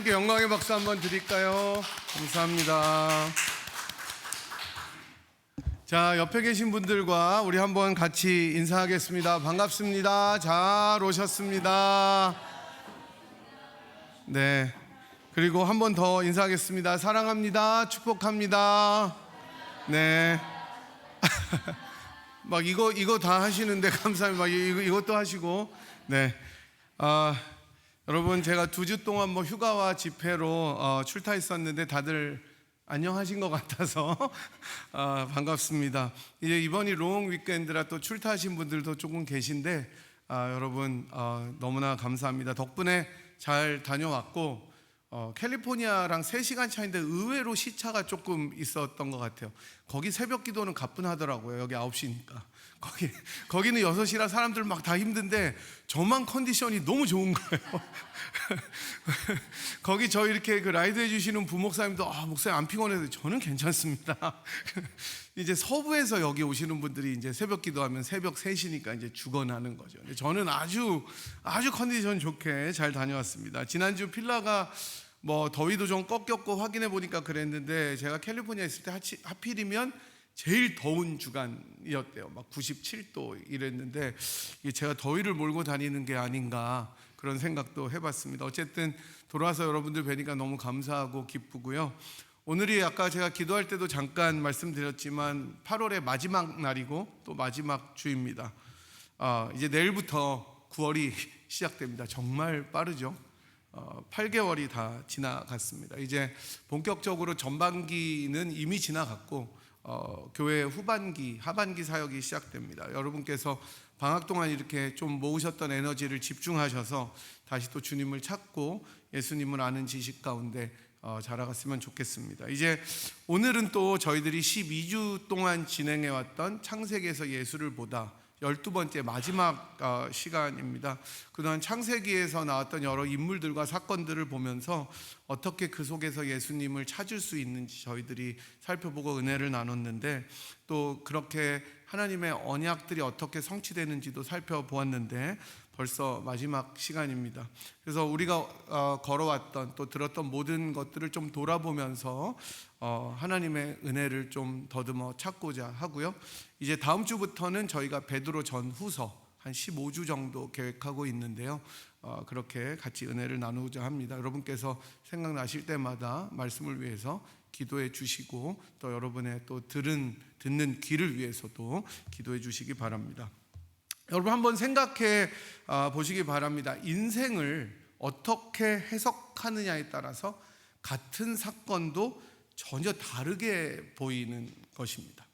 하나님께 영광의 박수 한번 드릴까요? 감사합니다. 자, 옆에 계신 분들과 우리 한번 같이 인사하겠습니다. 반갑습니다. 잘 오셨습니다. 네. 그리고 한 번 더 인사하겠습니다. 사랑합니다. 축복합니다. 네. 막 이거 다 하시는데 감사합니다. 이것도 하시고. 네. 여러분, 제가 2주 동안 휴가와 집회로 출타했었는데 다들 안녕하신 것 같아서 반갑습니다. 이제 이번이 롱 위켄드라 또 출타하신 분들도 조금 계신데 여러분 너무나 감사합니다. 덕분에 잘 다녀왔고 캘리포니아랑 3시간 차인데 의외로 시차가 조금 있었던 것 같아요. 거기 새벽 기도는 가뿐하더라고요. 여기 9시니까 거기는 6시라 사람들 막 다 힘든데 저만 컨디션이 너무 좋은 거예요. 거기 저 이렇게 라이드 해주시는 부목사님도 목사님 안 피곤해도 저는 괜찮습니다. 이제 서부에서 여기 오시는 분들이 이제 새벽 기도하면 새벽 3시니까 이제 죽어나는 거죠. 근데 저는 아주 컨디션 좋게 잘 다녀왔습니다. 지난주 필라가 더위도 좀 꺾였고 확인해 보니까 그랬는데 제가 캘리포니아에 있을 때 하필이면 제일 더운 주간이었대요. 막 97도 이랬는데 이게 제가 더위를 몰고 다니는 게 아닌가 그런 생각도 해봤습니다. 어쨌든 돌아와서 여러분들 뵈니까 너무 감사하고 기쁘고요. 오늘이 아까 제가 기도할 때도 잠깐 말씀드렸지만 8월의 마지막 날이고 또 마지막 주입니다. 이제 내일부터 9월이 시작됩니다. 정말 빠르죠. 8개월이 다 지나갔습니다. 이제 본격적으로 전반기는 이미 지나갔고 교회 후반기, 하반기 사역이 시작됩니다. 여러분께서 방학 동안 이렇게 좀 모으셨던 에너지를 집중하셔서 다시 또 주님을 찾고 예수님을 아는 지식 가운데 자라갔으면 좋겠습니다. 이제 오늘은 또 저희들이 12주 동안 진행해왔던 창세기에서 예수를 보다 12번째 마지막 시간입니다. 그동안 창세기에서 나왔던 여러 인물들과 사건들을 보면서 어떻게 그 속에서 예수님을 찾을 수 있는지 저희들이 살펴보고 은혜를 나눴는데 또 그렇게 하나님의 언약들이 어떻게 성취되는지도 살펴보았는데 벌써 마지막 시간입니다. 그래서 우리가 걸어왔던 또 들었던 모든 것들을 좀 돌아보면서 하나님의 은혜를 좀 더듬어 찾고자 하고요. 이제 다음 주부터는 저희가 베드로 전후서 한 15주 정도 계획하고 있는데요. 그렇게 같이 은혜를 나누고자 합니다. 여러분께서 생각나실 때마다 말씀을 위해서 기도해 주시고 또 여러분의 또 듣는 귀를 위해서도 기도해 주시기 바랍니다. 여러분 한번 생각해 보시기 바랍니다. 인생을 어떻게 해석하느냐에 따라서 같은 사건도 전혀 다르게 보이는 것입니다.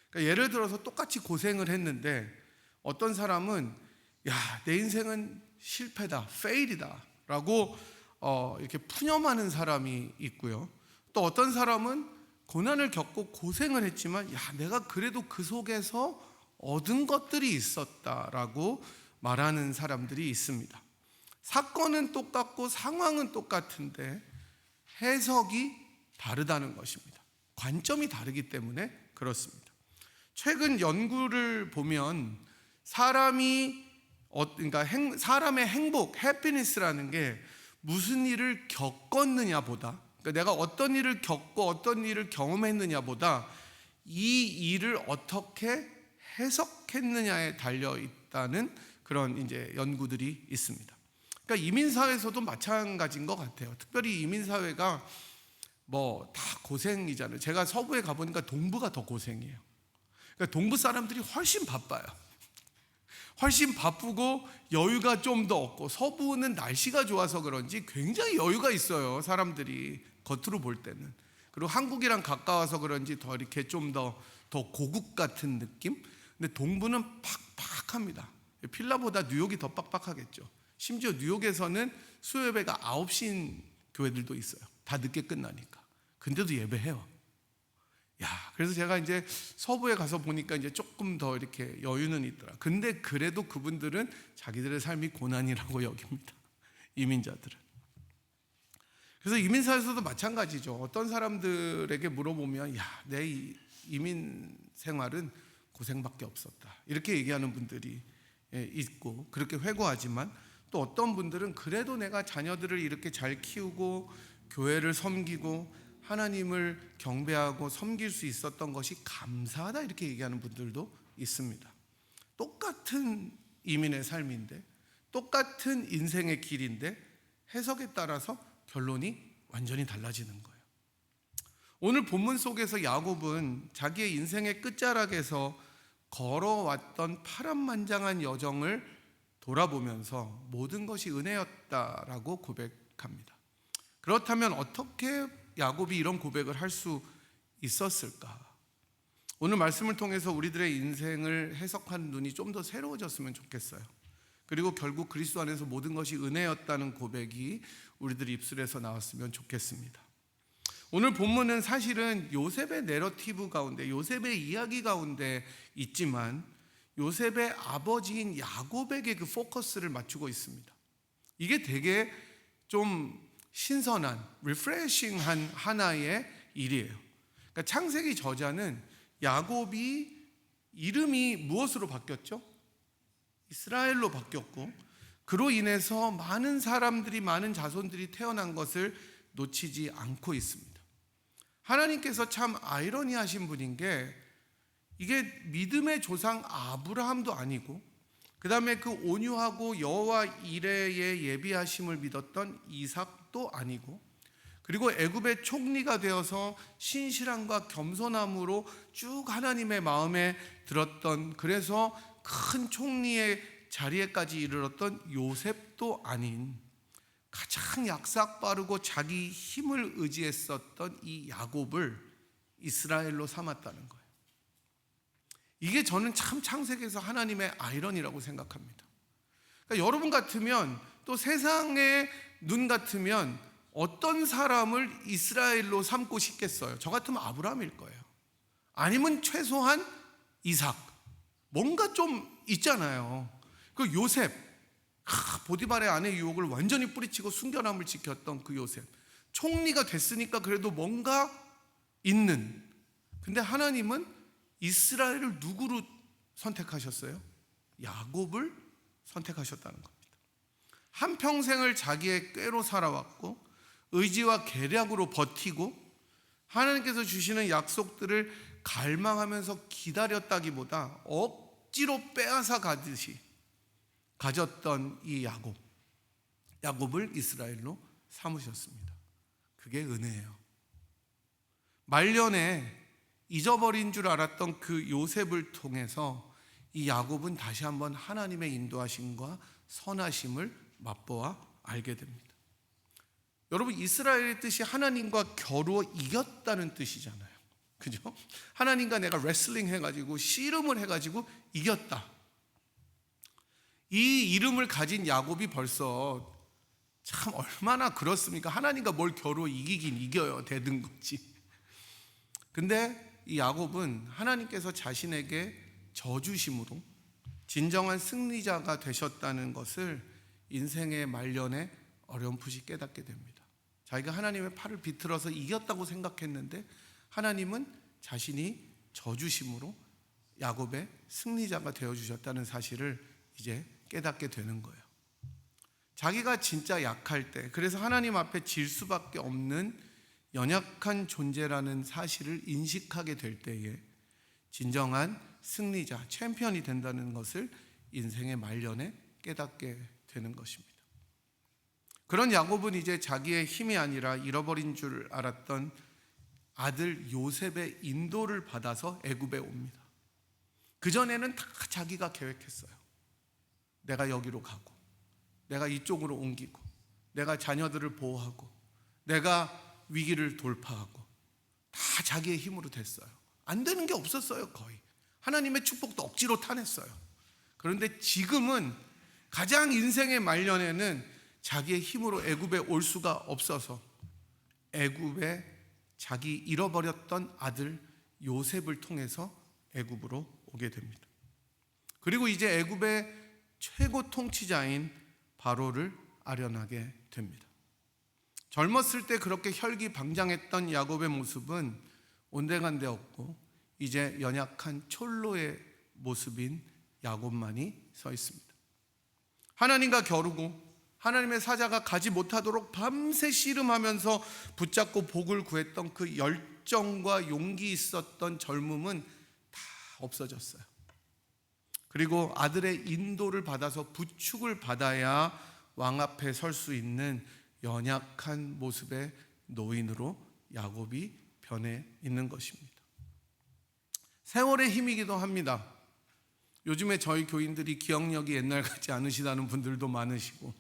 그러니까 예를 들어서 똑같이 고생을 했는데 어떤 사람은 내 인생은 실패다, 페일이다 라고 이렇게 푸념하는 사람이 있고요. 또 어떤 사람은 고난을 겪고 고생을 했지만 내가 그래도 그 속에서 얻은 것들이 있었다라고 말하는 사람들이 있습니다. 사건은 똑같고 상황은 똑같은데 해석이 다르다는 것입니다. 관점이 다르기 때문에 그렇습니다. 최근 연구를 보면 사람의 행복, 해피니스라는 게 무슨 일을 겪었느냐보다, 그러니까 내가 어떤 일을 겪고 어떤 일을 경험했느냐보다 이 일을 어떻게 해석했느냐에 달려 있다는 그런 이제 연구들이 있습니다. 그러니까 이민사회에서도 마찬가지인 것 같아요. 특별히 이민사회가 다 고생이잖아요. 제가 서부에 가보니까 동부가 더 고생이에요. 그러니까 동부 사람들이 훨씬 바빠요. 훨씬 바쁘고 여유가 좀 더 없고, 서부는 날씨가 좋아서 그런지 굉장히 여유가 있어요. 사람들이 겉으로 볼 때는. 그리고 한국이랑 가까워서 그런지 더 이렇게 좀 더 고국 같은 느낌? 근데 동부는 팍팍합니다. 필라보다 뉴욕이 더 빡빡하겠죠. 심지어 뉴욕에서는 수요 예배가 9시인 교회들도 있어요. 다 늦게 끝나니까. 근데도 예배해요. 그래서 제가 이제 서부에 가서 보니까 이제 조금 더 이렇게 여유는 있더라. 근데 그래도 그분들은 자기들의 삶이 고난이라고 여깁니다. 이민자들은. 그래서 이민사에서도 마찬가지죠. 어떤 사람들에게 물어보면 내 이민 생활은 고생밖에 없었다 이렇게 얘기하는 분들이 있고 그렇게 회고하지만, 또 어떤 분들은 그래도 내가 자녀들을 이렇게 잘 키우고 교회를 섬기고 하나님을 경배하고 섬길 수 있었던 것이 감사하다, 이렇게 얘기하는 분들도 있습니다. 똑같은 이민의 삶인데, 똑같은 인생의 길인데 해석에 따라서 결론이 완전히 달라지는 거예요. 오늘 본문 속에서 야곱은 자기의 인생의 끝자락에서 걸어왔던 파란만장한 여정을 돌아보면서 모든 것이 은혜였다라고 고백합니다. 그렇다면 어떻게 야곱이 이런 고백을 할 수 있었을까? 오늘 말씀을 통해서 우리들의 인생을 해석하는 눈이 좀 더 새로워졌으면 좋겠어요. 그리고 결국 그리스도 안에서 모든 것이 은혜였다는 고백이 우리들 입술에서 나왔으면 좋겠습니다. 오늘 본문은 사실은 요셉의 내러티브 가운데, 요셉의 이야기 가운데 있지만 요셉의 아버지인 야곱에게 그 포커스를 맞추고 있습니다. 이게 되게 좀 신선한, 리프레싱한 하나의 일이에요. 그러니까 창세기 저자는 야곱이 이름이 무엇으로 바뀌었죠? 이스라엘로 바뀌었고, 그로 인해서 많은 사람들이, 많은 자손들이 태어난 것을 놓치지 않고 있습니다. 하나님께서 참 아이러니하신 분인 게, 이게 믿음의 조상 아브라함도 아니고, 그 다음에 그 온유하고 여호와 이레의 예비하심을 믿었던 이삭도 아니고, 그리고 애굽의 총리가 되어서 신실함과 겸손함으로 쭉 하나님의 마음에 들었던, 그래서 큰 총리의 자리에까지 이르렀던 요셉도 아닌, 가장 약삭빠르고 자기 힘을 의지했었던 이 야곱을 이스라엘로 삼았다는 거예요. 이게 저는 참 창세기에서 하나님의 아이러니라고 생각합니다. 그러니까 여러분 같으면, 또 세상의 눈 같으면 어떤 사람을 이스라엘로 삼고 싶겠어요? 저 같으면 아브라함일 거예요. 아니면 최소한 이삭. 뭔가 좀 있잖아요. 그 요셉, 보디발의 아내 유혹을 완전히 뿌리치고 순결함을 지켰던 그 요셉, 총리가 됐으니까 그래도 뭔가 있는. 근데 하나님은 이스라엘을 누구로 선택하셨어요? 야곱을 선택하셨다는 겁니다. 한평생을 자기의 꾀로 살아왔고 의지와 계략으로 버티고 하나님께서 주시는 약속들을 갈망하면서 기다렸다기보다 억지로 빼앗아 가듯이 가졌던 이 야곱을 이스라엘로 삼으셨습니다. 그게 은혜예요. 말년에 잊어버린 줄 알았던 그 요셉을 통해서 이 야곱은 다시 한번 하나님의 인도하심과 선하심을 맛보아 알게 됩니다. 여러분, 이스라엘의 뜻이 하나님과 겨루어 이겼다는 뜻이잖아요. 그죠? 하나님과 내가 레슬링 해가지고 씨름을 해가지고 이겼다. 이 이름을 가진 야곱이 벌써 참 얼마나 그렇습니까? 하나님과 뭘 겨루어 이기긴 이겨요. 대든 거지. 근데 이 야곱은 하나님께서 자신에게 저주심으로 진정한 승리자가 되셨다는 것을 인생의 말년에 어렴풋이 깨닫게 됩니다. 자기가 하나님의 팔을 비틀어서 이겼다고 생각했는데 하나님은 자신이 저주심으로 야곱의 승리자가 되어주셨다는 사실을 이제 깨닫게 되는 거예요. 자기가 진짜 약할 때, 그래서 하나님 앞에 질 수밖에 없는 연약한 존재라는 사실을 인식하게 될 때에 진정한 승리자, 챔피언이 된다는 것을 인생의 말년에 깨닫게 되는 것입니다. 그런 야곱은 이제 자기의 힘이 아니라 잃어버린 줄 알았던 아들 요셉의 인도를 받아서 애굽에 옵니다. 그전에는 다 자기가 계획했어요. 내가 여기로 가고, 내가 이쪽으로 옮기고, 내가 자녀들을 보호하고, 내가 위기를 돌파하고, 다 자기의 힘으로 됐어요. 안 되는 게 없었어요. 거의 하나님의 축복도 억지로 타냈어요. 그런데 지금은 가장 인생의 말년에는 자기의 힘으로 애굽에 올 수가 없어서 애굽에 자기 잃어버렸던 아들 요셉을 통해서 애굽으로 오게 됩니다. 그리고 이제 애굽의 최고 통치자인 바로를 아련하게 됩니다. 젊었을 때 그렇게 혈기방장했던 야곱의 모습은 온데간데 없고 이제 연약한 촐로의 모습인 야곱만이 서 있습니다. 하나님과 겨루고 하나님의 사자가 가지 못하도록 밤새 씨름하면서 붙잡고 복을 구했던 그 열정과 용기 있었던 젊음은 다 없어졌어요. 그리고 아들의 인도를 받아서 부축을 받아야 왕 앞에 설 수 있는 연약한 모습의 노인으로 야곱이 변해 있는 것입니다. 세월의 힘이기도 합니다. 요즘에 저희 교인들이 기억력이 옛날 같지 않으시다는 분들도 많으시고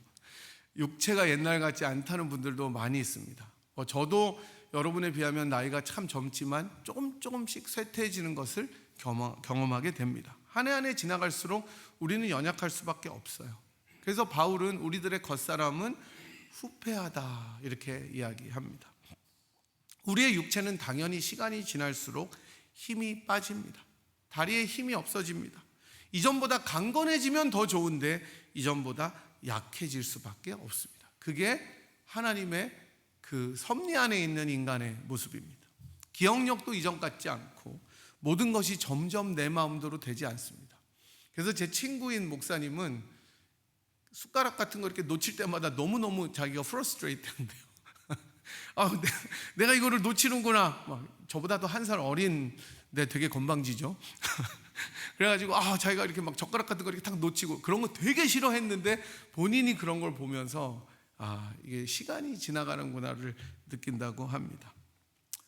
육체가 옛날 같지 않다는 분들도 많이 있습니다. 저도 여러분에 비하면 나이가 참 젊지만 조금씩 쇠퇴해지는 것을 경험하게 됩니다. 한 해 한 해 지나갈수록 우리는 연약할 수밖에 없어요. 그래서 바울은 우리들의 겉사람은 후패하다 이렇게 이야기합니다. 우리의 육체는 당연히 시간이 지날수록 힘이 빠집니다. 다리에 힘이 없어집니다. 이전보다 강건해지면 더 좋은데 이전보다 약해질 수밖에 없습니다. 그게 하나님의 그 섭리 안에 있는 인간의 모습입니다. 기억력도 이전 같지 않고 모든 것이 점점 내 마음대로 되지 않습니다. 그래서 제 친구인 목사님은 숟가락 같은 거 이렇게 놓칠 때마다 너무너무 자기가 프러스트레이트 한대요. 내가 이거를 놓치는구나. 저보다도 한 살 어린데 되게 건방지죠. 그래가지고 자기가 이렇게 막 젓가락 같은 거 이렇게 탁 놓치고 그런 거 되게 싫어했는데 본인이 그런 걸 보면서 이게 시간이 지나가는구나를 느낀다고 합니다.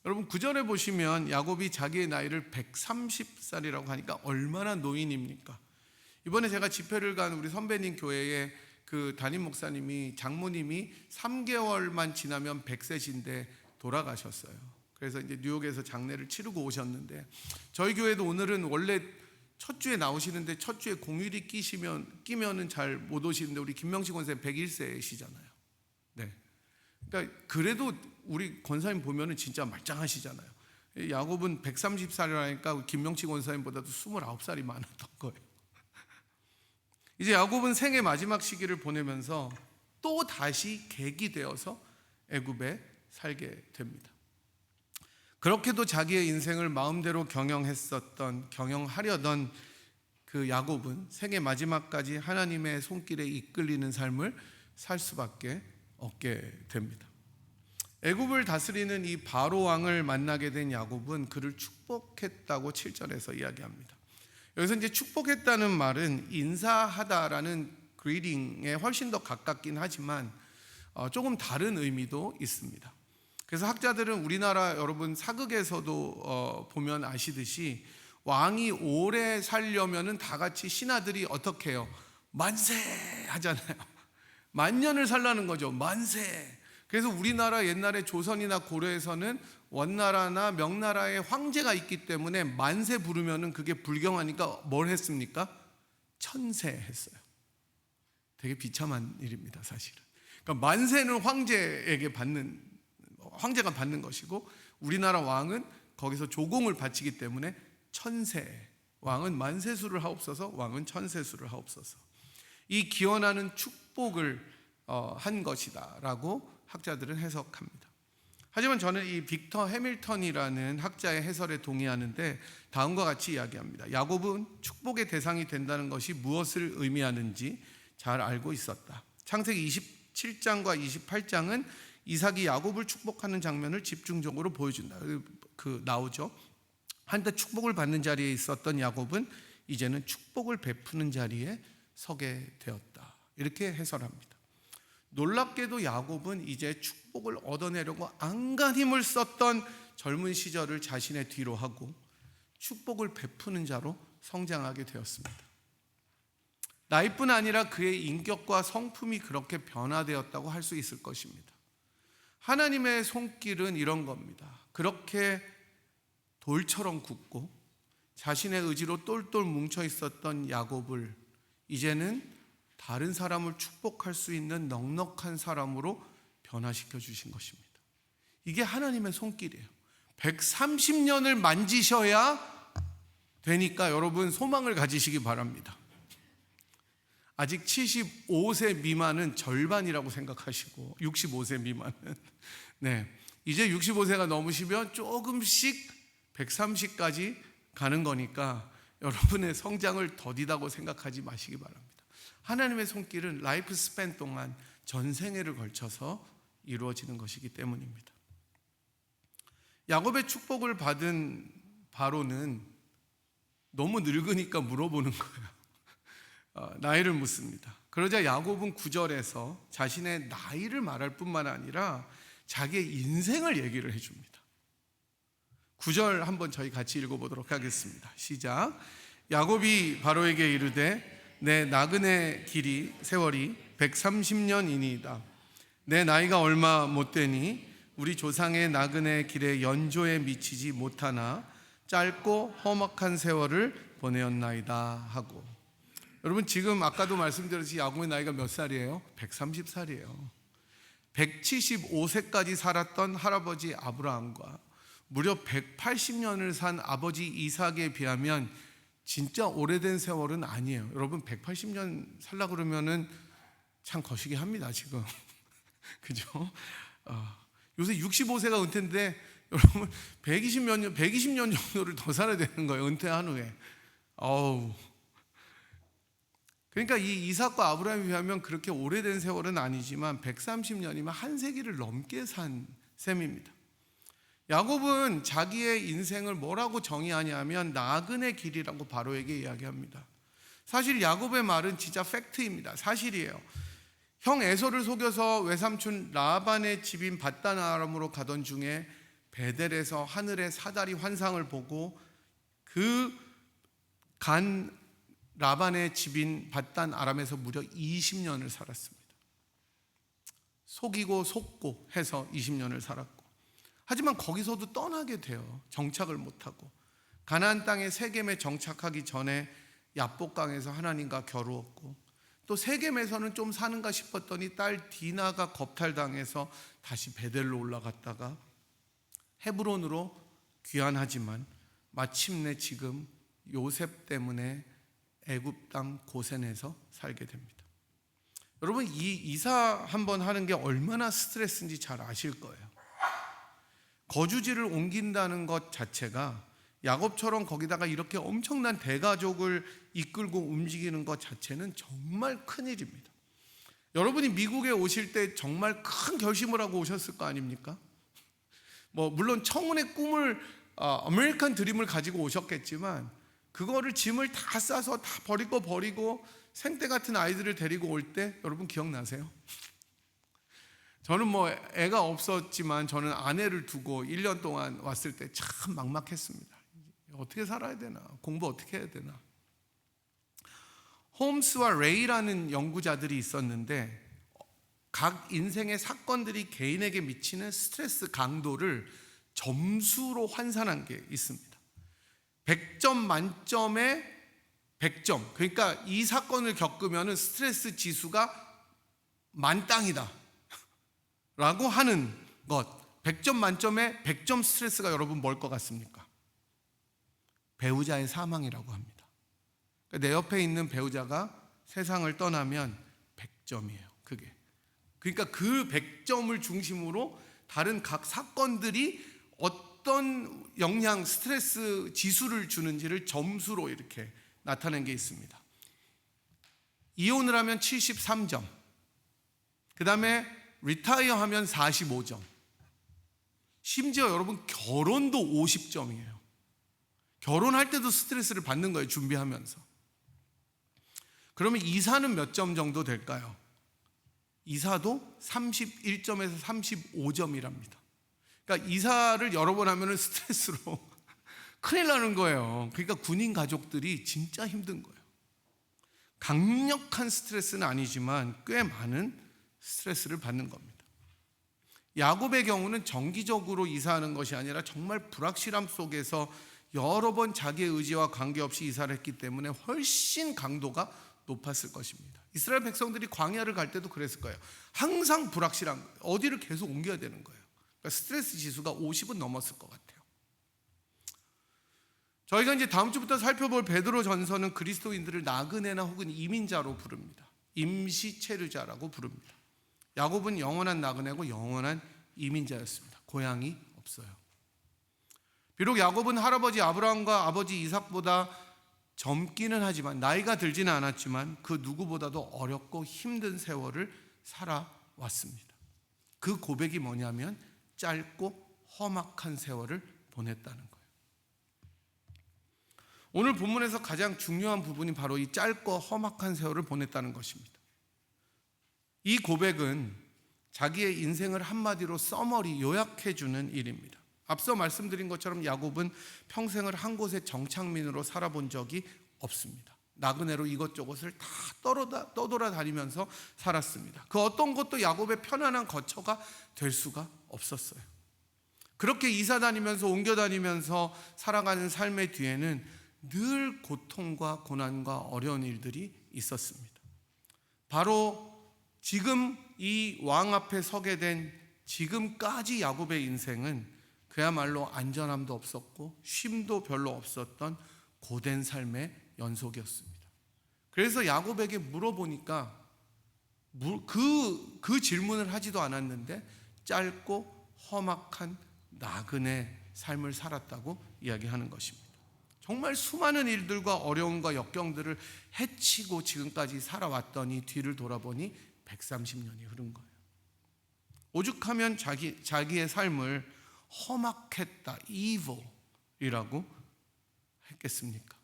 여러분 9절에 보시면 야곱이 자기의 나이를 130살이라고 하니까 얼마나 노인입니까? 이번에 제가 집회를 간 우리 선배님 교회에 그 담임 목사님이 장모님이 3개월만 지나면 100세신데 돌아가셨어요. 그래서 이제 뉴욕에서 장례를 치르고 오셨는데 저희 교회도 오늘은 원래 첫 주에 나오시는데 첫 주에 공휴일이 끼면은 잘 못 오시는데 우리 김명식 권사님 101세시잖아요. 네. 그러니까 그래도 우리 권사님 보면은 진짜 말짱하시잖아요. 야곱은 130살이라니까 김명식 권사님보다도 29살이 많았던 거예요. 이제 야곱은 생의 마지막 시기를 보내면서 또 다시 객이 되어서 애굽에 살게 됩니다. 그렇게도 자기의 인생을 마음대로 경영하려던 그 야곱은 생의 마지막까지 하나님의 손길에 이끌리는 삶을 살 수밖에 없게 됩니다. 애굽을 다스리는 이 바로 왕을 만나게 된 야곱은 그를 축복했다고 7절에서 이야기합니다. 여기서 이제 축복했다는 말은 인사하다라는 greeting에 훨씬 더 가깝긴 하지만 조금 다른 의미도 있습니다. 그래서 학자들은 우리나라 여러분 사극에서도 보면 아시듯이 왕이 오래 살려면은 다 같이 신하들이 어떻게 해요? 만세 하잖아요. 만년을 살라는 거죠. 만세. 그래서 우리나라 옛날에 조선이나 고려에서는 원나라나 명나라의 황제가 있기 때문에 만세 부르면은 그게 불경하니까 뭘 했습니까? 천세 했어요. 되게 비참한 일입니다, 사실은. 그러니까 만세는 황제가 받는 것이고 우리나라 왕은 거기서 조공을 바치기 때문에 천세, 왕은 만세수를 하옵소서, 왕은 천세수를 하옵소서. 이 기원하는 축복을 한 것이다 라고 학자들은 해석합니다. 하지만 저는 이 빅터 해밀턴이라는 학자의 해설에 동의하는데 다음과 같이 이야기합니다. 야곱은 축복의 대상이 된다는 것이 무엇을 의미하는지 잘 알고 있었다. 창세기 27장과 28장은 이삭이 야곱을 축복하는 장면을 집중적으로 보여준다. 나오죠. 한때 축복을 받는 자리에 있었던 야곱은 이제는 축복을 베푸는 자리에 서게 되었다. 이렇게 해설합니다. 놀랍게도 야곱은 이제 축복을 얻어내려고 안간 힘을 썼던 젊은 시절을 자신의 뒤로 하고 축복을 베푸는 자로 성장하게 되었습니다. 나이뿐 아니라 그의 인격과 성품이 그렇게 변화되었다고 할 수 있을 것입니다. 하나님의 손길은 이런 겁니다. 그렇게 돌처럼 굳고 자신의 의지로 똘똘 뭉쳐 있었던 야곱을 이제는 다른 사람을 축복할 수 있는 넉넉한 사람으로 변화시켜 주신 것입니다. 이게 하나님의 손길이에요. 130년을 만지셔야 되니까 여러분 소망을 가지시기 바랍니다. 아직 75세 미만은 절반이라고 생각하시고 65세 미만은 이제 65세가 넘으시면 조금씩 130까지 가는 거니까 여러분의 성장을 더디다고 생각하지 마시기 바랍니다. 하나님의 손길은 라이프 스팬 동안 전생애를 걸쳐서 이루어지는 것이기 때문입니다. 야곱의 축복을 받은 바로는 너무 늙으니까 물어보는 거예요. 나이를 묻습니다. 그러자 야곱은 9절에서 자신의 나이를 말할 뿐만 아니라 자기의 인생을 얘기를 해줍니다. 9절 한번 저희 같이 읽어보도록 하겠습니다. 시작. 야곱이 바로에게 이르되 내 나그네 세월이 130년이니이다. 내 나이가 얼마 못되니 우리 조상의 나그네 길의 연조에 미치지 못하나 짧고 험악한 세월을 보내었나이다 하고. 여러분, 지금 아까도 말씀드렸듯이 야곱의 나이가 몇 살이에요? 130살이에요 175세까지 살았던 할아버지 아브라함과 무려 180년을 산 아버지 이삭에 비하면 진짜 오래된 세월은 아니에요. 여러분, 180년 살라 그러면은 참 거시기 합니다 지금. 그죠? 요새 65세가 은퇴인데 여러분 120년 정도를 더 살아야 되는 거예요, 은퇴한 후에. 그러니까 이 이삭과 아브라함에 비하면 그렇게 오래된 세월은 아니지만 130년이면 한 세기를 넘게 산 셈입니다. 야곱은 자기의 인생을 뭐라고 정의하냐면 나그네 길이라고 바로에게 이야기합니다. 사실 야곱의 말은 진짜 팩트입니다. 사실이에요. 형 에서를 속여서 외삼촌 라반의 집인 밧단 아람으로 가던 중에 베델에서 하늘의 사다리 환상을 보고 그 간 라반의 집인 밧단 아람에서 무려 20년을 살았습니다. 속이고 속고 해서 20년을 살았고, 하지만 거기서도 떠나게 돼요. 정착을 못하고 가나안 땅에 세겜에 정착하기 전에 야복강에서 하나님과 겨루었고, 또 세겜에서는 좀 사는가 싶었더니 딸 디나가 겁탈당해서 다시 베델로 올라갔다가 헤브론으로 귀환하지만 마침내 지금 요셉 때문에 애굽 땅 고센에서 살게 됩니다. 여러분, 이 이사 한번 하는 게 얼마나 스트레스인지 잘 아실 거예요. 거주지를 옮긴다는 것 자체가, 야곱처럼 거기다가 이렇게 엄청난 대가족을 이끌고 움직이는 것 자체는 정말 큰일입니다. 여러분이 미국에 오실 때 정말 큰 결심을 하고 오셨을 거 아닙니까? 물론 청운의 꿈을, 아메리칸 드림을 가지고 오셨겠지만 그거를 짐을 다 싸서 다 버리고 생떼 같은 아이들을 데리고 올 때 여러분 기억나세요? 저는 애가 없었지만 저는 아내를 두고 1년 동안 왔을 때 참 막막했습니다. 어떻게 살아야 되나, 공부 어떻게 해야 되나. 홈스와 레이라는 연구자들이 있었는데 각 인생의 사건들이 개인에게 미치는 스트레스 강도를 점수로 환산한 게 있습니다. 100점 만점에 100점, 그러니까 이 사건을 겪으면 스트레스 지수가 만땅이다 라고 하는 것. 100점 만점에 100점 스트레스가 여러분 뭘 것 같습니까? 배우자의 사망이라고 합니다. 그러니까 내 옆에 있는 배우자가 세상을 떠나면 100점이에요 그게. 그러니까 그 100점을 중심으로 다른 각 사건들이 어떤 영향, 스트레스 지수를 주는지를 점수로 이렇게 나타낸 게 있습니다. 이혼을 하면 73점, 그 다음에 리타이어 하면 45점, 심지어 여러분 결혼도 50점이에요. 결혼할 때도 스트레스를 받는 거예요, 준비하면서. 그러면 이사는 몇 점 정도 될까요? 이사도 31점에서 35점이랍니다. 그러니까 이사를 여러 번 하면 스트레스로 큰일 나는 거예요. 그러니까 군인 가족들이 진짜 힘든 거예요. 강력한 스트레스는 아니지만 꽤 많은 스트레스를 받는 겁니다. 야곱의 경우는 정기적으로 이사하는 것이 아니라 정말 불확실함 속에서 여러 번 자기의 의지와 관계없이 이사를 했기 때문에 훨씬 강도가 높았을 것입니다. 이스라엘 백성들이 광야를 갈 때도 그랬을 거예요. 항상 불확실한 거예요. 어디를 계속 옮겨야 되는 거예요. 그러니까 스트레스 지수가 50은 넘었을 것 같아요. 저희가 이제 다음 주부터 살펴볼 베드로 전서는 그리스도인들을 나그네나 혹은 이민자로 부릅니다. 임시 체류자라고 부릅니다. 야곱은 영원한 나그네고 영원한 이민자였습니다. 고향이 없어요. 비록 야곱은 할아버지 아브라함과 아버지 이삭보다 젊기는 하지만, 나이가 들지는 않았지만 그 누구보다도 어렵고 힘든 세월을 살아왔습니다. 그 고백이 뭐냐면 짧고 험악한 세월을 보냈다는 거예요. 오늘 본문에서 가장 중요한 부분이 바로 이 짧고 험악한 세월을 보냈다는 것입니다. 이 고백은 자기의 인생을 한마디로 서머리, 요약해주는 일입니다. 앞서 말씀드린 것처럼 야곱은 평생을 한 곳의 정착민으로 살아본 적이 없습니다. 나그네로 이것저것을 다 떠돌아다니면서 살았습니다. 그 어떤 것도 야곱의 편안한 거처가 될 수가 없었어요. 그렇게 이사 다니면서 옮겨 다니면서 살아가는 삶의 뒤에는 늘 고통과 고난과 어려운 일들이 있었습니다. 바로 지금 이 왕 앞에 서게 된 지금까지 야곱의 인생은 그야말로 안전함도 없었고 쉼도 별로 없었던 고된 삶의 연속이었습니다. 그래서 야곱에게 물어보니까 그 질문을 하지도 않았는데 짧고 험악한 나그네 삶을 살았다고 이야기하는 것입니다. 정말 수많은 일들과 어려움과 역경들을 헤치고 지금까지 살아왔더니 뒤를 돌아보니 130년이 흐른 거예요. 오죽하면 자기의 삶을 험악했다, evil이라고 했겠습니까?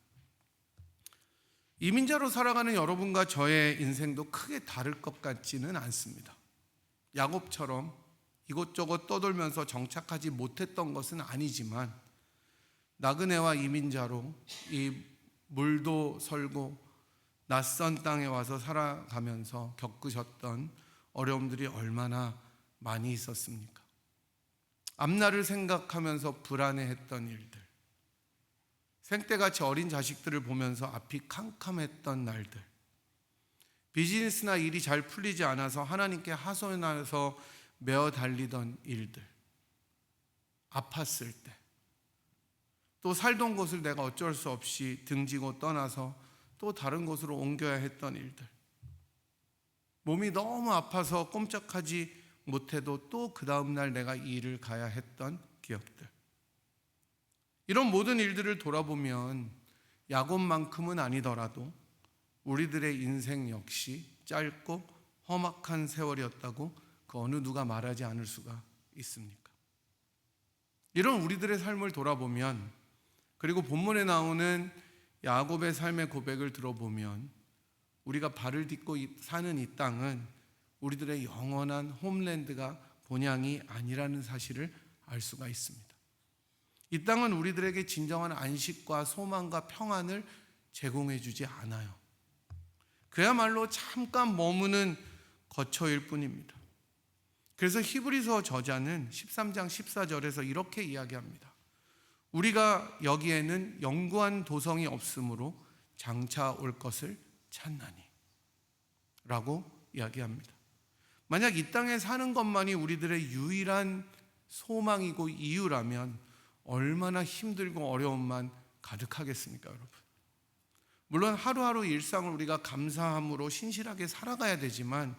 이민자로 살아가는 여러분과 저의 인생도 크게 다를 것 같지는 않습니다. 야곱처럼 이곳저곳 떠돌면서 정착하지 못했던 것은 아니지만 나그네와 이민자로 이 물도 설고 낯선 땅에 와서 살아가면서 겪으셨던 어려움들이 얼마나 많이 있었습니까? 앞날을 생각하면서 불안해했던 일들, 생때같이 어린 자식들을 보면서 앞이 캄캄했던 날들, 비즈니스나 일이 잘 풀리지 않아서 하나님께 하소연하면서 메어 달리던 일들, 아팠을 때, 또 살던 곳을 내가 어쩔 수 없이 등지고 떠나서 또 다른 곳으로 옮겨야 했던 일들, 몸이 너무 아파서 꼼짝하지 못해도 또 그 다음날 내가 이 일을 가야 했던 기억들, 이런 모든 일들을 돌아보면 야곱만큼은 아니더라도 우리들의 인생 역시 짧고 험악한 세월이었다고 그 어느 누가 말하지 않을 수가 있습니까? 이런 우리들의 삶을 돌아보면, 그리고 본문에 나오는 야곱의 삶의 고백을 들어보면 우리가 발을 딛고 사는 이 땅은 우리들의 영원한 홈랜드가 본향이 아니라는 사실을 알 수가 있습니다. 이 땅은 우리들에게 진정한 안식과 소망과 평안을 제공해 주지 않아요. 그야말로 잠깐 머무는 거처일 뿐입니다. 그래서 히브리서 저자는 13장 14절에서 이렇게 이야기합니다. 우리가 여기에는 영구한 도성이 없으므로 장차 올 것을 찾나니 라고 이야기합니다. 만약 이 땅에 사는 것만이 우리들의 유일한 소망이고 이유라면 얼마나 힘들고 어려움만 가득하겠습니까, 여러분? 물론 하루하루 일상을 우리가 감사함으로 신실하게 살아가야 되지만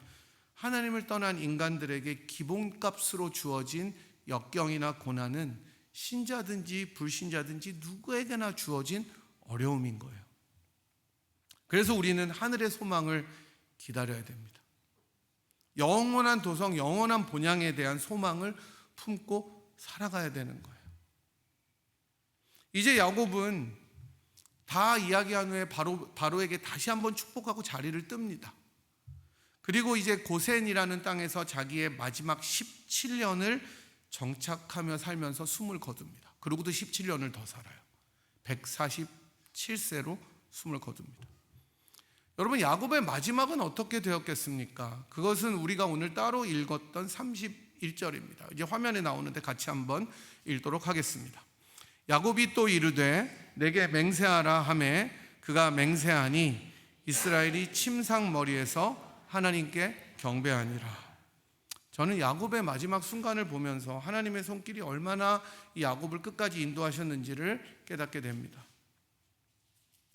하나님을 떠난 인간들에게 기본값으로 주어진 역경이나 고난은 신자든지 불신자든지 누구에게나 주어진 어려움인 거예요. 그래서 우리는 하늘의 소망을 기다려야 됩니다. 영원한 도성, 영원한 본향에 대한 소망을 품고 살아가야 되는 거예요. 이제 야곱은 다 이야기한 후에 바로에게 다시 한번 축복하고 자리를 뜹니다. 그리고 이제 고센이라는 땅에서 자기의 마지막 17년을 정착하며 살면서 숨을 거둡니다. 그러고도 17년을 더 살아요. 147세로 숨을 거둡니다. 여러분, 야곱의 마지막은 어떻게 되었겠습니까? 그것은 우리가 오늘 따로 읽었던 31절입니다. 이제 화면에 나오는데 같이 한번 읽도록 하겠습니다. 야곱이 또 이르되 내게 맹세하라 하매 그가 맹세하니 이스라엘이 침상머리에서 하나님께 경배하니라. 저는 야곱의 마지막 순간을 보면서 하나님의 손길이 얼마나 이 야곱을 끝까지 인도하셨는지를 깨닫게 됩니다.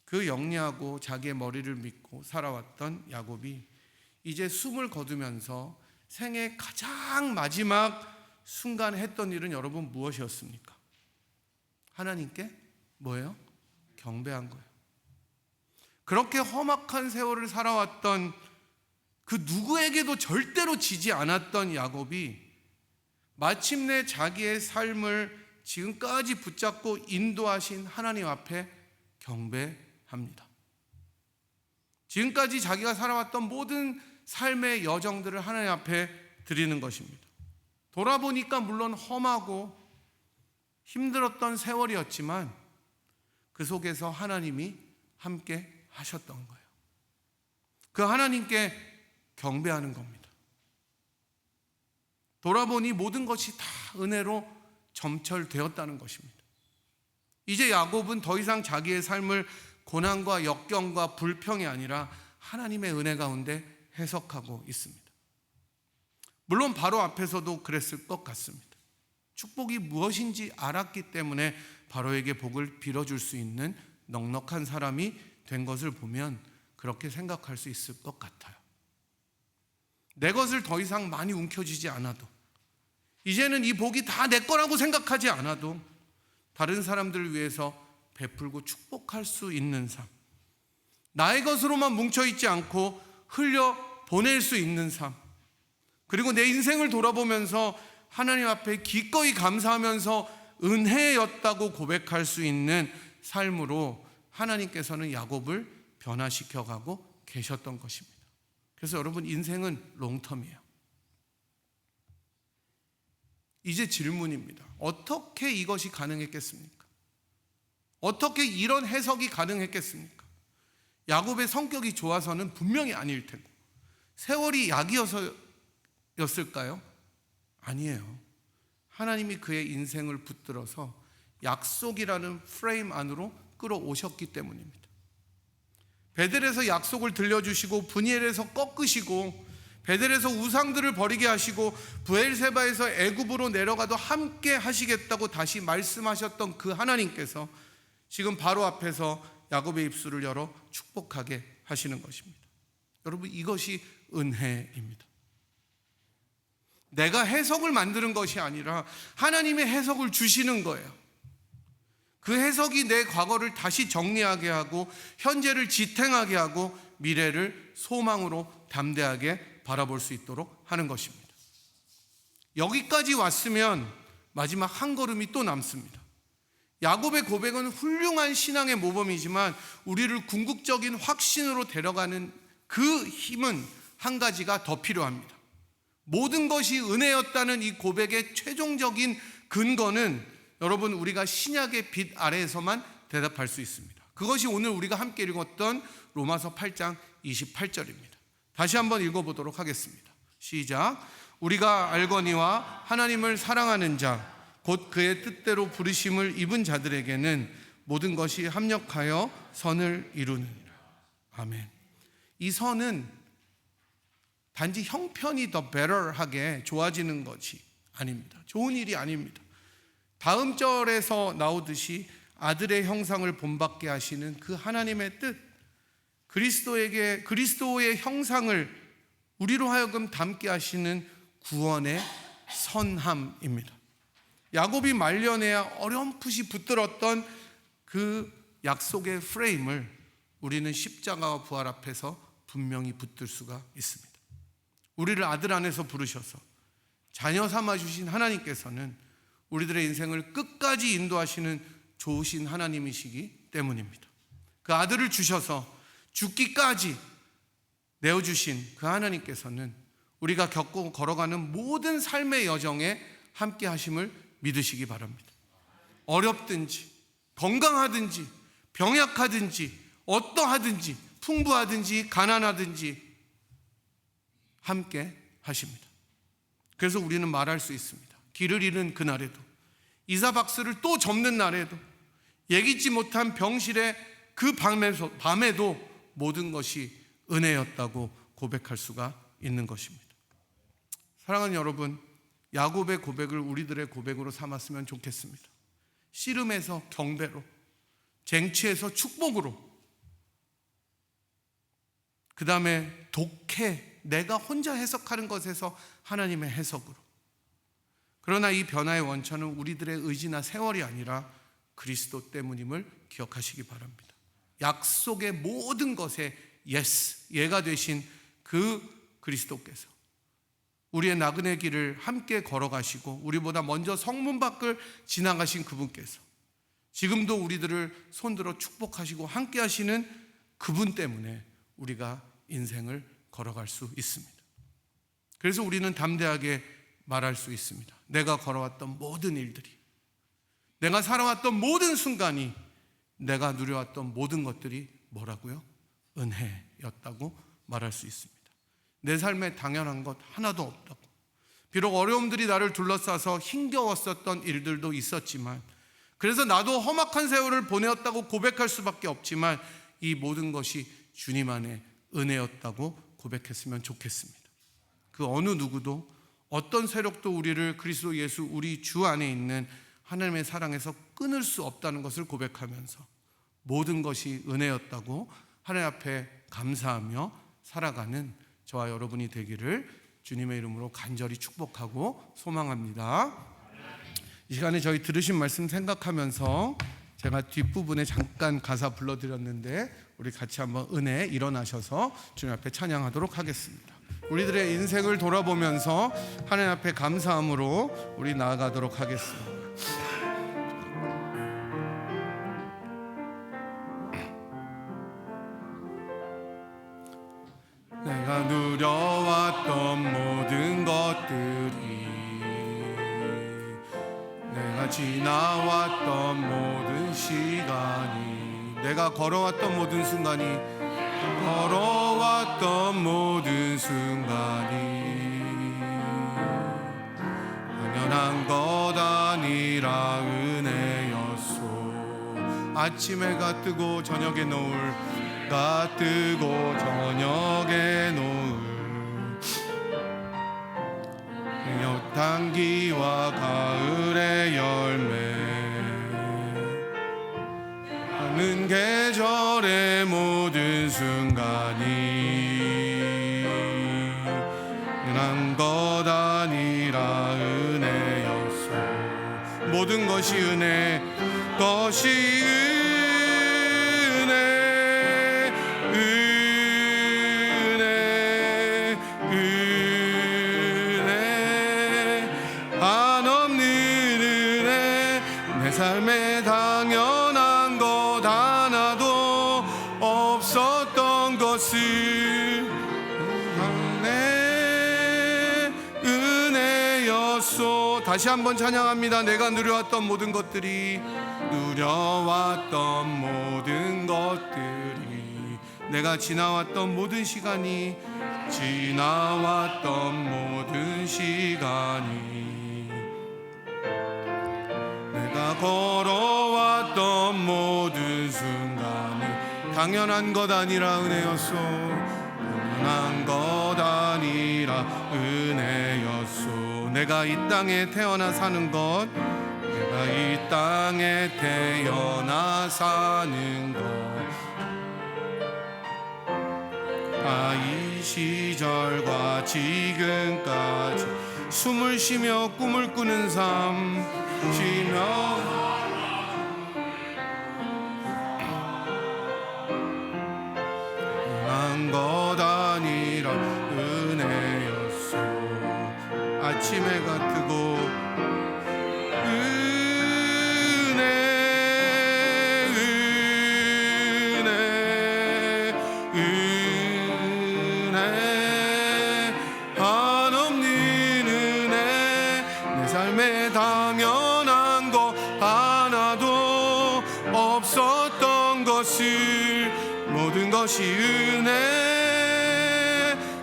그 영리하고 자기의 머리를 믿고 살아왔던 야곱이 이제 숨을 거두면서 생애 가장 마지막 순간 했던 일은 여러분 무엇이었습니까? 하나님께 뭐예요? 경배한 거예요. 그렇게 험악한 세월을 살아왔던 그 누구에게도 절대로 지지 않았던 야곱이 마침내 자기의 삶을 지금까지 붙잡고 인도하신 하나님 앞에 경배합니다. 지금까지 자기가 살아왔던 모든 삶의 여정들을 하나님 앞에 드리는 것입니다. 돌아보니까 물론 험하고 힘들었던 세월이었지만 그 속에서 하나님이 함께 하셨던 거예요. 그 하나님께 경배하는 겁니다. 돌아보니 모든 것이 다 은혜로 점철되었다는 것입니다. 이제 야곱은 더 이상 자기의 삶을 고난과 역경과 불평이 아니라 하나님의 은혜 가운데 해석하고 있습니다. 물론 바로 앞에서도 그랬을 것 같습니다. 축복이 무엇인지 알았기 때문에 바로에게 복을 빌어줄 수 있는 넉넉한 사람이 된 것을 보면 그렇게 생각할 수 있을 것 같아요. 내 것을 더 이상 많이 움켜쥐지 않아도, 이제는 이 복이 다 내 거라고 생각하지 않아도 다른 사람들을 위해서 베풀고 축복할 수 있는 삶, 나의 것으로만 뭉쳐있지 않고 흘려 보낼 수 있는 삶, 그리고 내 인생을 돌아보면서 하나님 앞에 기꺼이 감사하면서 은혜였다고 고백할 수 있는 삶으로 하나님께서는 야곱을 변화시켜가고 계셨던 것입니다. 그래서 여러분, 인생은 롱텀이에요. 이제 질문입니다. 어떻게 이것이 가능했겠습니까? 어떻게 이런 해석이 가능했겠습니까? 야곱의 성격이 좋아서는 분명히 아닐 테고, 세월이 약이어서였을까요? 아니에요. 하나님이 그의 인생을 붙들어서 약속이라는 프레임 안으로 끌어오셨기 때문입니다. 베델에서 약속을 들려주시고, 브니엘에서 꺾으시고, 베델에서 우상들을 버리게 하시고, 브엘세바에서 애굽으로 내려가도 함께 하시겠다고 다시 말씀하셨던 그 하나님께서 지금 바로 앞에서 야곱의 입술을 열어 축복하게 하시는 것입니다. 여러분, 이것이 은혜입니다. 내가 해석을 만드는 것이 아니라 하나님의 해석을 주시는 거예요. 그 해석이 내 과거를 다시 정리하게 하고, 현재를 지탱하게 하고, 미래를 소망으로 담대하게 바라볼 수 있도록 하는 것입니다. 여기까지 왔으면 마지막 한 걸음이 또 남습니다. 야곱의 고백은 훌륭한 신앙의 모범이지만 우리를 궁극적인 확신으로 데려가는 그 힘은 한 가지가 더 필요합니다. 모든 것이 은혜였다는 이 고백의 최종적인 근거는 여러분, 우리가 신약의 빛 아래에서만 대답할 수 있습니다. 그것이 오늘 우리가 함께 읽었던 로마서 8장 28절입니다. 다시 한번 읽어보도록 하겠습니다. 시작. 우리가 알거니와 하나님을 사랑하는 자, 곧 그의 뜻대로 부르심을 입은 자들에게는 모든 것이 합력하여 선을 이루느니라. 아멘. 이 선은 단지 형편이 더 better하게 좋아지는 것이 아닙니다. 좋은 일이 아닙니다. 다음 절에서 나오듯이 아들의 형상을 본받게 하시는 그 하나님의 뜻, 그리스도의 형상을 우리로 하여금 담게 하시는 구원의 선함입니다. 야곱이 말려내야 어렴풋이 붙들었던 그 약속의 프레임을 우리는 십자가와 부활 앞에서 분명히 붙들 수가 있습니다. 우리를 아들 안에서 부르셔서 자녀 삼아주신 하나님께서는 우리들의 인생을 끝까지 인도하시는 좋으신 하나님이시기 때문입니다. 그 아들을 주셔서 죽기까지 내어주신 그 하나님께서는 우리가 겪고 걸어가는 모든 삶의 여정에 함께 하심을 믿으시기 바랍니다. 어렵든지 건강하든지 병약하든지 어떠하든지 풍부하든지 가난하든지 함께 하십니다. 그래서 우리는 말할 수 있습니다. 길을 잃은 그날에도, 이사박스를 또 접는 날에도, 예기치 못한 병실의 그 밤에도 모든 것이 은혜였다고 고백할 수가 있는 것입니다. 사랑하는 여러분, 야곱의 고백을 우리들의 고백으로 삼았으면 좋겠습니다. 씨름에서 경배로, 쟁취에서 축복으로, 그 다음에 독해, 내가 혼자 해석하는 것에서 하나님의 해석으로. 그러나 이 변화의 원천은 우리들의 의지나 세월이 아니라 그리스도 때문임을 기억하시기 바랍니다. 약속의 모든 것에 예스, 예가 되신 그 그리스도께서 우리의 나그네 길을 함께 걸어가시고 우리보다 먼저 성문 밖을 지나가신 그분께서 지금도 우리들을 손들어 축복하시고 함께 하시는 그분 때문에 우리가 인생을 걸어갈 수 있습니다. 그래서 우리는 담대하게 말할 수 있습니다. 내가 걸어왔던 모든 일들이, 내가 살아왔던 모든 순간이, 내가 누려왔던 모든 것들이 뭐라고요? 은혜였다고 말할 수 있습니다. 내 삶에 당연한 것 하나도 없다고. 비록 어려움들이 나를 둘러싸서 힘겨웠었던 일들도 있었지만, 그래서 나도 험악한 세월을 보내었다고 고백할 수밖에 없지만 이 모든 것이 주님 안의 은혜였다고 고백했으면 좋겠습니다. 그 어느 누구도 어떤 세력도 우리를 그리스도 예수 우리 주 안에 있는 하나님의 사랑에서 끊을 수 없다는 것을 고백하면서 모든 것이 은혜였다고 하나님 앞에 감사하며 살아가는 저와 여러분이 되기를 주님의 이름으로 간절히 축복하고 소망합니다. 이 시간에 저희 들으신 말씀 생각하면서 제가 뒷부분에 잠깐 가사 불러드렸는데 우리 같이 한번 은혜 일어나셔서 주님 앞에 찬양하도록 하겠습니다. 우리들의 인생을 돌아보면서 하나님 앞에 감사함으로 우리 나아가도록 하겠습니다. 내가 누려왔던 모든 것들이, 내가 지나왔던 모든 시간이, 내가 걸어왔던 모든 순간이, 걸어왔던 모든 순간이 당연한 것 아니라 은혜였소. 아침 해가 뜨고 저녁에 노을가 뜨고 저녁에 노을, 여탄기와 가을의 열매, 하는 계절의 모든 순간이 은한 것 아니라 은혜였소. 모든 것이 은혜, 것이 은혜, 은혜, 은혜, 한없는 은혜. 내 삶에 당연한 것 하나도 없었던 것을 은혜였소. 다시 한번 찬양합니다. 내가 누려왔던 모든 것들이, 누려왔던 모든 것들이, 내가 지나왔던 모든 시간이, 지나왔던 모든 시간이, 내가 걸어왔던 모든 순간이 당연한 것 아니라 은혜였소. 당연한 것 아니라 은혜였소. 내가 이 땅에 태어나 사는 것, 내가 이 땅에 태어나 사는 것, 이 시절과 지금까지 숨을 쉬며 꿈을 꾸는 삶, 쉬며 한 것 아니라 은혜였소. 아침 해가 뜨고 은혜, 은혜, 은혜, 한없는 은혜. 내 삶에 당연한 것 하나도 없었던 것을, 모든 것이 은혜,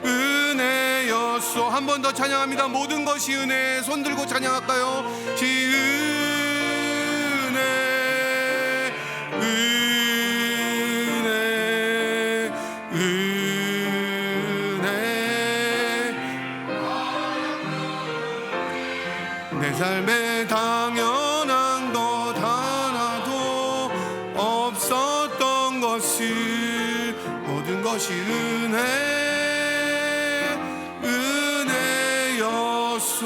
은혜였소. 한 번 더 찬양합니다. 모든 것이 은혜. 손 들고 찬양할까요? 은혜, 은혜, 은혜. 내 삶에 당연한 것 하나도 없었던 것을, 모든 것이 은혜, 은혜였소.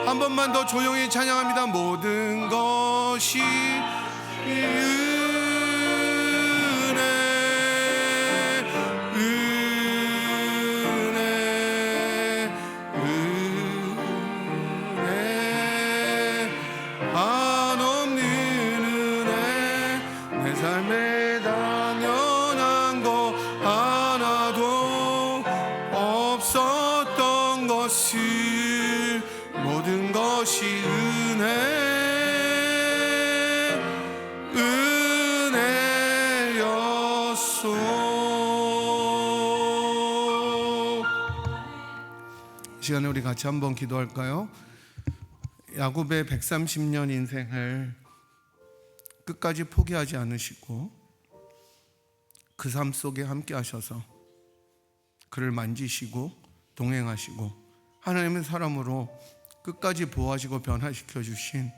한 번만 더 조용히 찬양합니다. 모든 것이 은혜, 것이 은혜였소. 이 시간에 우리 같이 한번 기도할까요? 야곱의 130년 인생을 끝까지 포기하지 않으시고 그 삶 속에 함께 하셔서 그를 만지시고 동행하시고 하나님의 사람으로 끝까지 보호하시고 변화시켜 주신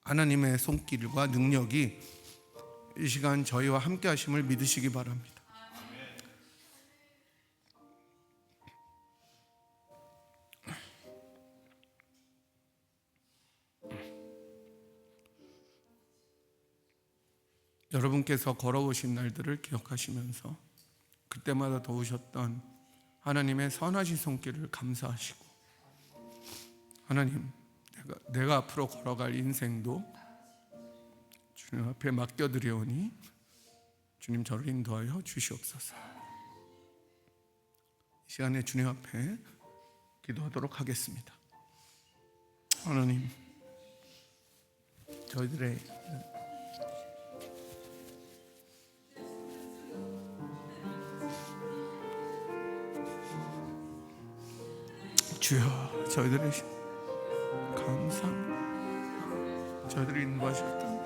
하나님의 손길과 능력이 이 시간 저희와 함께 하심을 믿으시기 바랍니다. 여러분께서 걸어오신 날들을 기억하시면서 그때마다 도우셨던 하나님의 선하신 손길을 감사하시고, 하나님, 내가 앞으로 걸어갈 인생도 주님 앞에 맡겨드리오니 주님 저를 인도하여 주시옵소서. 이 시간에 주님 앞에 기도하도록 하겠습니다. 하나님, 저희들의 주여, 저희들의 감사합니다. 저희들이 인도하셨던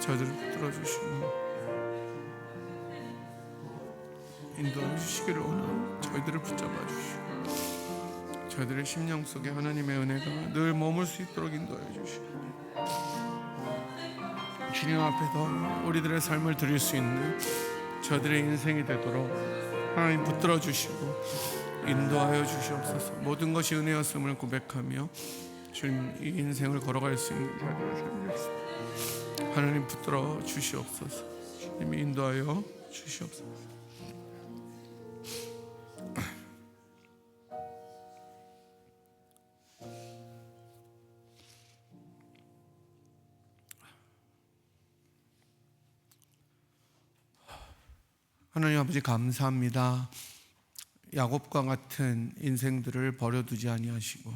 저희들을 붙들어주시고 인도해 주시기를 원하고, 저희들을 붙잡아 주시고 저희들의 심령 속에 하나님의 은혜가 늘 머물 수 있도록 인도해 주시고, 주님 앞에 더 우리들의 삶을 드릴 수 있는 저들의 인생이 되도록 하나님 붙들어 주시고 인도하여 주시옵소서. 모든 것이 은혜였음을 고백하며 주님 이 인생을 걸어갈 수 있는 저희들의 삶이 되겠습니다. 하나님 붙들어 주시옵소서. 주님이 인도하여 주시옵소서. 하나님 아버지, 감사합니다. 야곱과 같은 인생들을 버려두지 아니하시고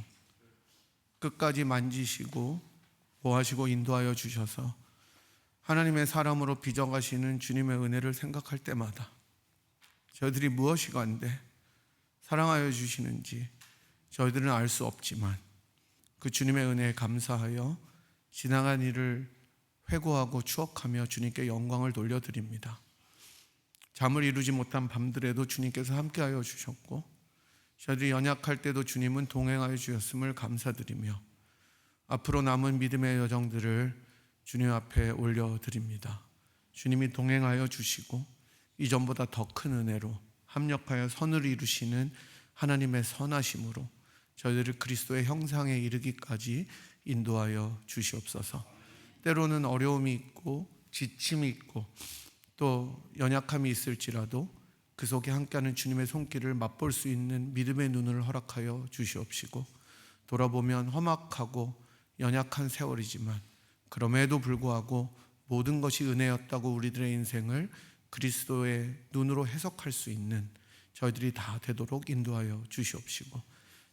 끝까지 만지시고 보호하시고 인도하여 주셔서 하나님의 사람으로 빚어가시는 주님의 은혜를 생각할 때마다 저희들이 무엇이 간데 사랑하여 주시는지 저희들은 알 수 없지만 그 주님의 은혜에 감사하여 지나간 일을 회고하고 추억하며 주님께 영광을 돌려드립니다. 잠을 이루지 못한 밤들에도 주님께서 함께하여 주셨고 저희들이 연약할 때도 주님은 동행하여 주셨음을 감사드리며 앞으로 남은 믿음의 여정들을 주님 앞에 올려드립니다. 주님이 동행하여 주시고 이전보다 더 큰 은혜로 합력하여 선을 이루시는 하나님의 선하심으로 저희들을 그리스도의 형상에 이르기까지 인도하여 주시옵소서. 때로는 어려움이 있고 지침이 있고 또 연약함이 있을지라도 그 속에 함께하는 주님의 손길을 맛볼 수 있는 믿음의 눈을 허락하여 주시옵시고, 돌아보면 험악하고 연약한 세월이지만 그럼에도 불구하고 모든 것이 은혜였다고 우리들의 인생을 그리스도의 눈으로 해석할 수 있는 저희들이 다 되도록 인도하여 주시옵시고,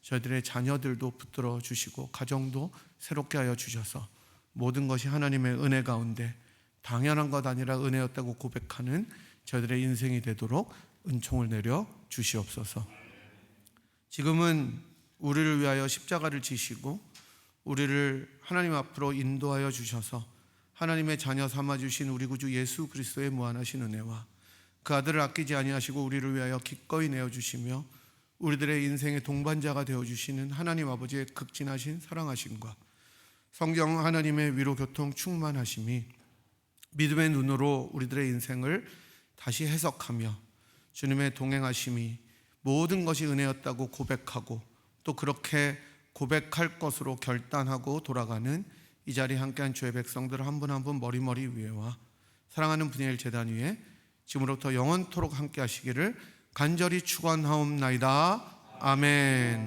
저희들의 자녀들도 붙들어 주시고 가정도 새롭게 하여 주셔서 모든 것이 하나님의 은혜 가운데 당연한 것 아니라 은혜였다고 고백하는 저희들의 인생이 되도록 은총을 내려 주시옵소서. 지금은 우리를 위하여 십자가를 지시고 우리를 하나님 앞으로 인도하여 주셔서 하나님의 자녀 삼아주신 우리 구주 예수 그리스도의 무한하신 은혜와 그 아들을 아끼지 아니하시고 우리를 위하여 기꺼이 내어주시며 우리들의 인생의 동반자가 되어주시는 하나님 아버지의 극진하신 사랑하심과 성경 하나님의 위로 교통 충만하심이 믿음의 눈으로 우리들의 인생을 다시 해석하며 주님의 동행하심이 모든 것이 은혜였다고 고백하고 또 그렇게 고백할 것으로 결단하고 돌아가는 이 자리에 함께한 주의 백성들 한 분 한 분 머리머리 위에와 사랑하는 분의 제단 위에 지금부터 영원토록 함께 하시기를 간절히 축원하옵나이다. 아멘.